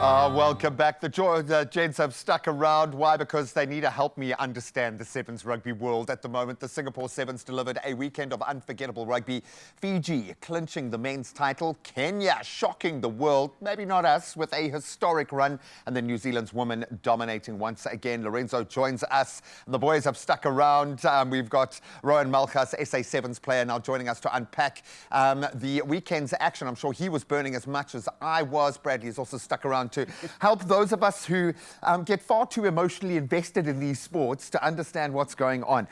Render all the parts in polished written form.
Welcome back. The gents have stuck around. Why? Because they need to help me understand the Sevens rugby world at the moment. The Singapore Sevens delivered a weekend of unforgettable rugby. Fiji clinching the men's title. Kenya shocking the world, maybe not us, with a historic run. And then New Zealand's women dominating once again. Lorenzo joins us. The boys have stuck around. We've got Rowan Malchus, SA Sevens player, now joining us to unpack the weekend's action. I'm sure he was burning as much as I was. Bradley's also stuck around to help those of us who get far too emotionally invested in these sports to understand what's going on.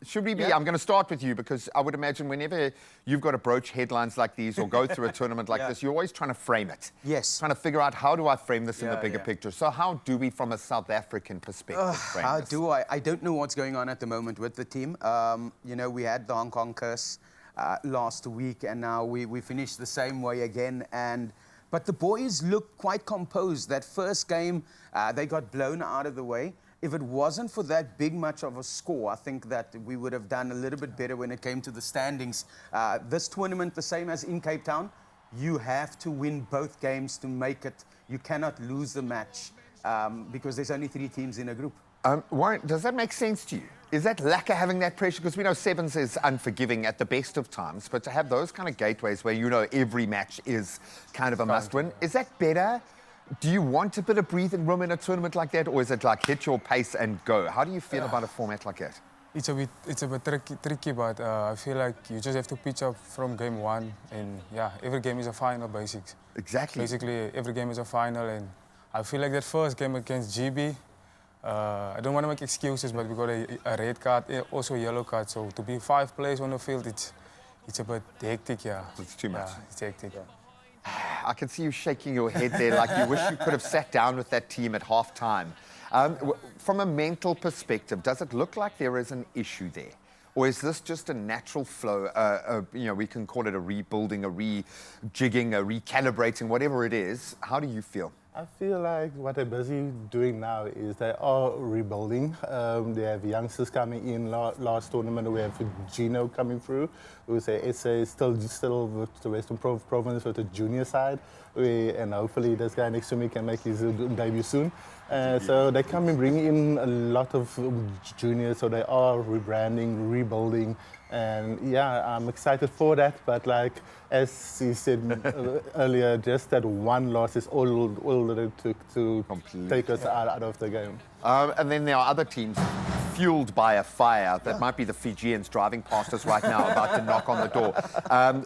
Should we be, I'm going to start with you, because I would imagine whenever you've got to broach headlines like these or go through a tournament like this, you're always trying to frame it. Yes. Trying to figure out, how do I frame this in the bigger picture? So how do we, from a South African perspective, frame how this? do I? I don't know what's going on at the moment with the team. You know, we had the Hong Kong curse last week, and now we finished the same way again. But the boys look quite composed. That first game, they got blown out of the way. If it wasn't for that big much of a score, I think that we would have done a little bit better when it came to the standings. This tournament, the same as in Cape Town, you have to win both games to make it. You cannot lose the match because there's only 3 teams in a group. Warren, does that make sense to you? Is that lack of having that pressure? Because we know Sevens is unforgiving at the best of times, but to have those kind of gateways where you know every match is kind of a must-win, is that better? Do you want a bit of breathing room in a tournament like that, or is it like hit your pace and go? How do you feel about a format like that? It's a bit tricky, but I feel like you just have to pitch up from game one, and yeah, every game is a final, basically. Exactly. Basically, every game is a final, and I feel like that first game against GB, I don't want to make excuses, but we got a red card, also a yellow card. So to be 5 players on the field, it's a bit hectic, yeah. It's too much. Yeah, it's hectic. I can see you shaking your head there like you wish you could have sat down with that team at half-time. From a mental perspective, does it look like there is an issue there? Or is this just a natural flow? You know, we can call it a rebuilding, a rejigging, a recalibrating, whatever it is. How do you feel? I feel like what they're busy doing now is they are rebuilding. They have youngsters coming in. Last tournament, we have Gino coming through, who's a SA still with the Western Province with the junior side. And hopefully this guy next to me can make his debut soon. So they come and bring in a lot of juniors, so they are rebranding, rebuilding. And yeah, I'm excited for that. But like, as he said earlier, just that one loss is all that it took to take us out of the game. And then there are other teams fueled by a fire. That might be the Fijians driving past us right now, about to knock on the door.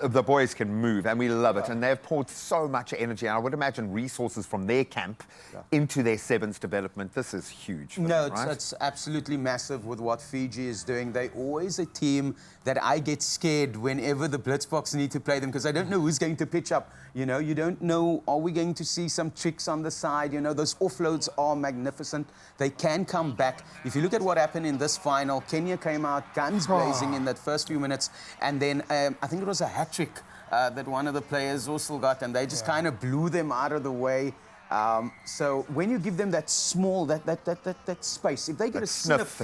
The boys can move, and we love it. And they've poured so much energy, and I would imagine resources from their camp into their Sevens development. This is huge for them, right? It's absolutely massive with what Fiji is doing. They're always a team that I get scared whenever the Blitzboks need to play them, because I don't know who's going to pitch up. You know, you don't know, are we going to see some tricks on the side? You know, those offloads are magnificent. They can come back. If you look at what happened in this final, Kenya came out guns blazing in that first few minutes, and then I think it was a hat-trick that one of the players also got, and they just kind of blew them out of the way. So when you give them that small, that space, if they get a sniff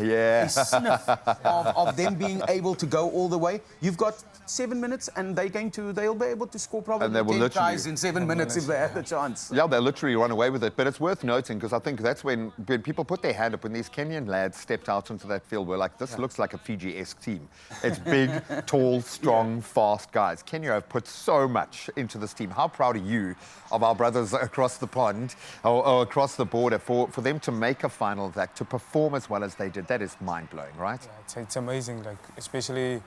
of them being able to go all the way, you've got 7 minutes, and they'll be able to score probably 10 tries in 7 minutes if they have the chance. Yeah, they'll literally run away with it. But it's worth noting, because I think that's when people put their hand up, when these Kenyan lads stepped out onto that field, we're like, this looks like a Fiji-esque team. It's big, tall, strong, fast guys. Kenya have put so much into this team. How proud are you of our brothers across the pond or across the border for them to make a final of that, to perform as well as they did? That is mind-blowing, right? Yeah, it's amazing, like, especially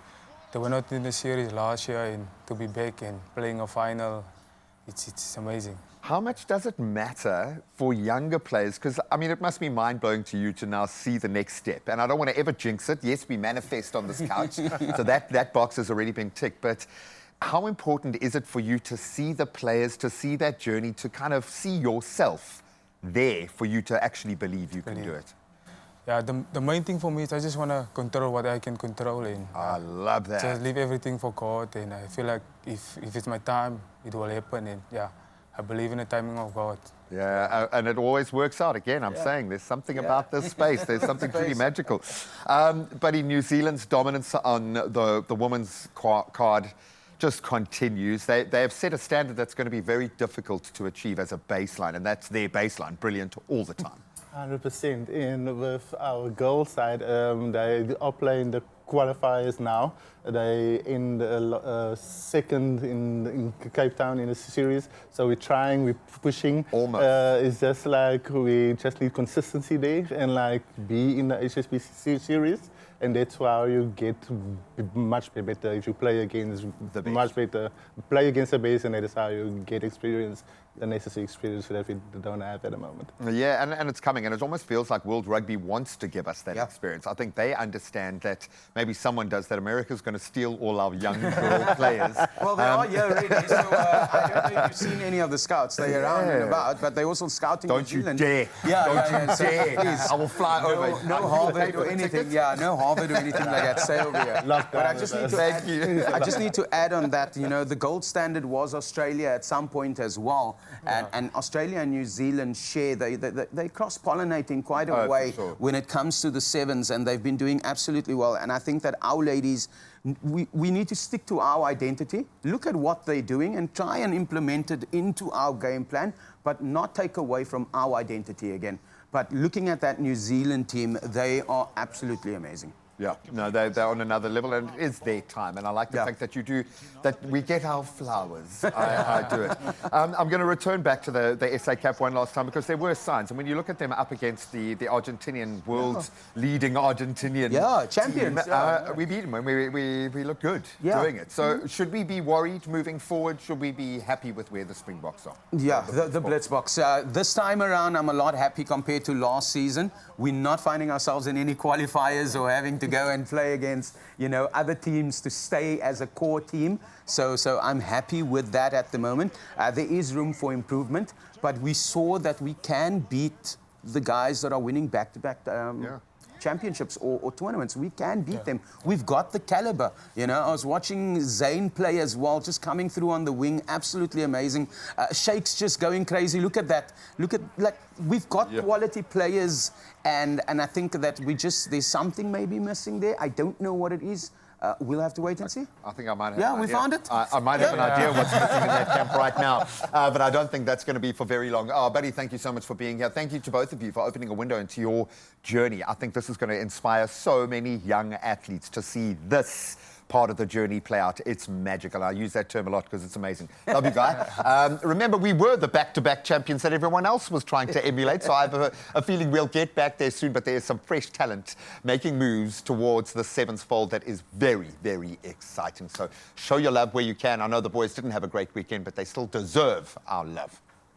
they were not in the series last year, and to be back and playing a final, it's amazing. How much does it matter for younger players? Because, I mean, it must be mind-blowing to you to now see the next step. And I don't want to ever jinx it. Yes, we manifest on this couch, so that box has already been ticked. But how important is it for you to see the players, to see that journey, to kind of see yourself there for you to actually believe you can do it? Yeah, the main thing for me is I just want to control what I can control. And I love that. Just leave everything for God, and I feel like if it's my time, it will happen. And yeah, I believe in the timing of God. Yeah, and it always works out. Again, I'm saying there's something about this space. There's something pretty magical. But in New Zealand's dominance on the women's card, just continues. They have set a standard that's going to be very difficult to achieve as a baseline, and that's their baseline. Brilliant all the time. 100%. And with our girls side, they are playing the qualifiers now. They in the second in Cape Town in the series. So we're trying, we're pushing. Almost. It's just like we just need consistency there and like be in the HSBC series. And that's how you get much better if you play against The best. much better. Play against the base, and that is how you get experience, the necessary experience that we don't have at the moment. Yeah, and it's coming, and it almost feels like World Rugby wants to give us that experience. I think they understand that maybe someone does that. America's going to steal all our young girl players. Well, they are here already, so I don't know if you've seen any of the scouts. They're around and about, but they're also scouting Don't New you Zealand. dare. Yeah, Don't yeah, you yeah. So dare. please, I will fly over. No Harvard or anything. Yeah, no Harvard or anything like that. Stay over here. But I just need to add, Thank you. I just need to add on that, you know, the gold standard was Australia at some point as well. And Australia and New Zealand share, they cross-pollinate in quite a way for sure. when it comes to the sevens, and they've been doing absolutely well. And I think that our ladies, we need to stick to our identity, look at what they're doing and try and implement it into our game plan, but not take away from our identity again. But looking at that New Zealand team, they are absolutely amazing. Yeah, no, they're on another level, and it is their time. And I like the fact that you do, that we get our flowers. I do it. I'm going to return back to the SA Cup one last time, because there were signs. And when you look at them up against the Argentinian, world's leading Argentinian champions. team, we beat them, and we look good doing it. So should we be worried moving forward? Should we be happy with where the Springboks are? Yeah, the Blitzboks. This time around, I'm a lot happy compared to last season. We're not finding ourselves in any qualifiers or having to go and play against, you know, other teams to stay as a core team. So I'm happy with that at the moment. There is room for improvement, but we saw that we can beat the guys that are winning back-to-back championships or tournaments. We can beat them. We've got the caliber. You know, I was watching Zayn play as well, just coming through on the wing, absolutely amazing. Shakes just going crazy. Look at that. Look at, like, we've got quality players, and I think that there's something maybe missing there. I don't know what it is. We'll have to wait and see. I think I might have. Yeah, an we idea. found it. I might have an idea what's missing in that camp right now, but I don't think that's going to be for very long. Oh, Buddy, thank you so much for being here. Thank you to both of you for opening a window into your journey. I think this is going to inspire so many young athletes to see this part of the journey play out. It's magical. I use that term a lot because it's amazing. Love you, Guy. Remember, we were the back-to-back champions that everyone else was trying to emulate, so I have a feeling we'll get back there soon, but there is some fresh talent making moves towards the sevens fold that is very, very exciting. So show your love where you can. I know the boys didn't have a great weekend, but they still deserve our love.